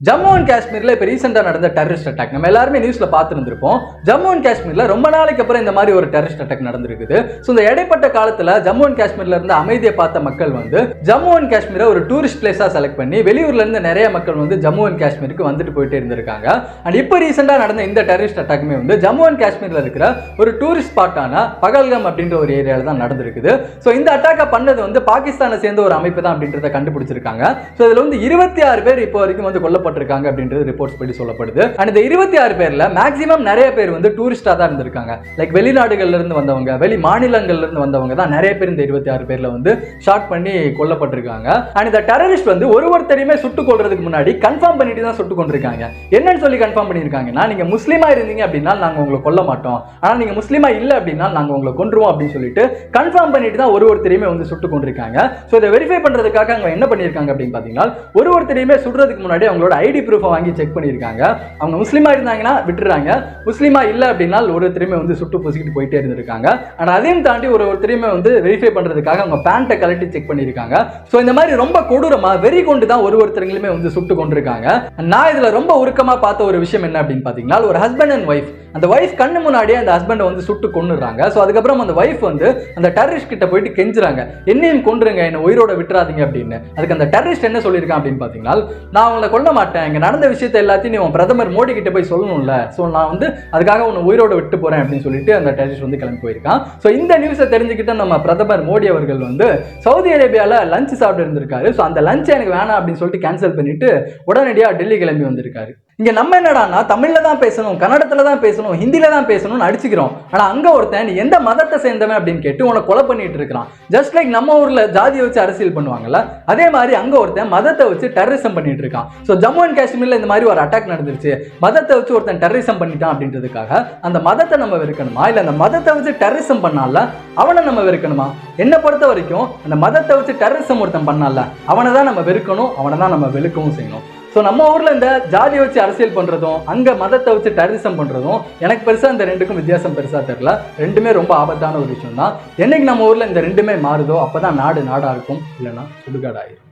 Jammu and காஷ்மீர்ல இப்போ ரீசெண்டாக நடந்த டெரரிஸ்ட் அட்டாக் நம்ம எல்லாருமே நியூஸ்ல பார்த்துருந்துருப்போம். ஜம்மு அண்ட் காஷ்மீர்ல ரொம்ப நாளைக்கு அப்புறம் இந்த மாதிரி ஒரு டெரரிஸ்ட் அட்டாக் நடந்திருக்குது. ஸோ இந்த இடைப்பட்ட காலத்துல ஜம்மு அண்ட் காஷ்மீர்ல இருந்து அமைதியை பார்த்த மக்கள் வந்து ஜம்மு அண்ட் காஷ்மீரை ஒரு டூரிஸ்ட் பிளேஸா செலக்ட் பண்ணி வெளியூர்ல இருந்து நிறைய மக்கள் வந்து ஜம்மு அண்ட் காஷ்மீருக்கு வந்துட்டு போயிட்டே இருந்திருக்காங்க. அண்ட் இப்போ ரீசெண்டாக நடந்த இந்த டெரரிஸ்ட் அட்டாக்குமே வந்து ஜம்மு அண்ட் காஷ்மீர்ல இருக்கிற ஒரு டூரிஸ்ட் ஸ்பாட்டான பகல்காம் அப்படின்ற ஒரு ஏரியாவில் தான் நடந்திருக்குது. ஸோ இந்த அட்டாக்கை பண்ணது வந்து பாகிஸ்தானை சேர்ந்த ஒரு அமைப்பு தான் அப்படின்றத கண்டுபிடிச்சிருக்காங்க. ஸோ இதுல வந்து 26 பேர் இப்போ வரைக்கும் வந்து கொல்லப்பட்டிருக்காங்க அப்படின்றது ரிப்போர்ட்ஸ் படி சொல்லப்படுது. அண்ட் இந்த 26 பேர்ல மேக்ஸிமம் நிறைய பேர் வந்து டூரிஸ்டா தான் இருந்திருக்காங்க. லைக் வெளிநாடுகள்ல இருந்து வந்தவங்க, வெளி மாநிலங்கள்ல இருந்து வந்தவங்க தான் நிறைய பேர் இந்த 26 பேர்ல வந்து ஷாட் பண்ணி கொல்லப்பட்டிருக்காங்க. அண்ட் இந்த டெரரிஸ்ட் வந்து ஒருத்தரையுமே சுட்டுக் கொள்றதுக்கு முன்னாடி கன்ஃபார்ம் பண்ணிட்டு தான் சுட்டுக் கொண்டிருக்காங்க. என்னன்னு சொல்லி கன்ஃபார்ம் பண்ணிருக்காங்கன்னா, நீங்க முஸ்லீமா இருந்தீங்க அப்படின்னா நாங்க உங்களை கொல்ல மாட்டோம், ஆனா நீங்க முஸ்லீமா இல்ல அப்படின்னா நாங்க உங்களை கொன்றுவோம் அப்படின்னு சொல்லிட்டு கன்ஃபார்ம் பண்ணிட்டு தான் ஒருத்தரையுமே வந்து சுட்டுக் கொண்டிருக்காங்க. ஸோ இதை வெரிஃபை பண்றதுக்காக அவங்க என்ன பண்ணிருக்காங்க அப்படின்னு பாத்தீங்கன்னா, ஒருத்தரையுமே சுடுறதுக்கு முன்னாடி அவங்களோட ஐடி ப்ரூஃபை வாங்கி செக் பண்ணியிருக்காங்க. அவங்க முஸ்லீமா இருந்தாங்கன்னா விட்டுறாங்க, முஸ்லீமா இல்லை அப்படின்னா ஒருத்தரையுமே வந்து சுட்டு பூசிக்கிட்டு போயிட்டே இருந்திருக்காங்க. ஆனால் அதையும் தாண்டி ஒருத்தரையுமே வந்து வெரிஃபை பண்ணுறதுக்காக அவங்க பேண்ட்டை கலட்டி செக் பண்ணியிருக்காங்க. ஸோ இந்த மாதிரி ரொம்ப கொடூரமா வெறி கொண்டு தான் ஒருத்தருங்களுமே வந்து சுட்டு கொண்டிருக்காங்க. நான் இதில் ரொம்ப உருக்கமாக பார்த்த ஒரு விஷயம் என்ன அப்படின்னு பார்த்தீங்கன்னா, ஒரு ஹஸ்பண்ட் அண்ட் ஒய்ஃப், அந்த ஒய்ஃப் கண்ணு முன்னாடியே அந்த ஹஸ்பண்டை வந்து சுட்டு கொன்னுறாங்க. ஸோ அதுக்கப்புறம் அந்த ஒய்ஃப் வந்து அந்த டெரரிஸ்ட் கிட்ட போயிட்டு கெஞ்சுறாங்க, என்னையும் கொன்றுங்க, என்ன உயிரோட விட்டுறாதீங்க அப்படின்னு. அதுக்கு அந்த டெரரிஸ்ட் என்ன சொல்லியிருக்கான் அப்படின்னு பார்த்தீங்கன்னா, நான் உங்களை கொல்ல மாட்டேன், இங்கே நடந்த விஷயத்தை எல்லாத்தையும் நீ பிரதமர் மோடி கிட்ட போய் சொல்லணும்ல, ஸோ நான் வந்து அதுக்காக உன்னை உயிரோட விட்டு போறேன் அப்படின்னு சொல்லிட்டு அந்த டெரரிஸ்ட் வந்து கிளம்பி போயிருக்கான். ஸோ இந்த நியூஸை தெரிஞ்சுக்கிட்டு நம்ம பிரதமர் மோடி அவர்கள் வந்து சவுதி அரேபியாவில் லஞ்ச் சாப்பிட்டு இருந்திருக்காரு. ஸோ அந்த லஞ்ச் எனக்கு வேணாம் அப்படின்னு சொல்லிட்டு கேன்சல் பண்ணிட்டு உடனடியாக டெல்லி கிளம்பி வந்திருக்காரு. இங்க நம்ம என்னடான்னா தமிழ்ல தான் பேசணும், கன்னடத்துல தான் பேசணும், ஹிந்தில தான் பேசணும்னு அடிச்சுக்கிறோம். ஆனா அங்க ஒருத்தன் நீ எந்த மதத்தை சேர்ந்தவன் அப்படின்னு கேட்டு உன்னை கொலை பண்ணிட்டு இருக்கிறான். ஜஸ்ட் லைக் நம்ம ஊர்ல ஜாதியை வச்சு அரசியல் பண்ணுவாங்கல்ல, அதே மாதிரி அங்க ஒருத்தன் மதத்தை வச்சு டெரரிசம் பண்ணிட்டு இருக்கான். ஸோ ஜம்மு அண்ட் காஷ்மீர்ல இந்த மாதிரி ஒரு அட்டாக் நடந்துருச்சு, மதத்தை வச்சு ஒருத்தன் டெரரிசம் பண்ணிட்டான் அப்படின்றதுக்காக அந்த மதத்தை நம்ம வெறுக்கணுமா, இல்ல அந்த மதத்தை வச்சு டெரரிசம் பண்ணால அவனை நம்ம வெறுக்கணுமா? என்னை பொறுத்த வரைக்கும் அந்த மதத்தை வச்சு டெரரிசம் ஒருத்தன் பண்ணால அவனை தான் நம்ம வெறுக்கணும், அவனை தான் நம்ம வெளுக்கவும் செய்யணும். ஸோ நம்ம ஊரில் இந்த ஜாதியை வச்சு அரசியல் பண்ணுறதும் அங்கே மதத்தை வச்சு டெரரிசம் பண்ணுறதும் எனக்கு பெருசாக இந்த ரெண்டுக்கும் வித்தியாசம் பெருசாக தெரியல. ரெண்டுமே ரொம்ப ஆபத்தான ஒரு விஷயம் தான். என்னைக்கு நம்ம ஊரில் இந்த ரெண்டுமே மாறுதோ அப்போ தான் நாடு நாடாக இருக்கும், இல்லைன்னா சுடுகாடாயிரும்.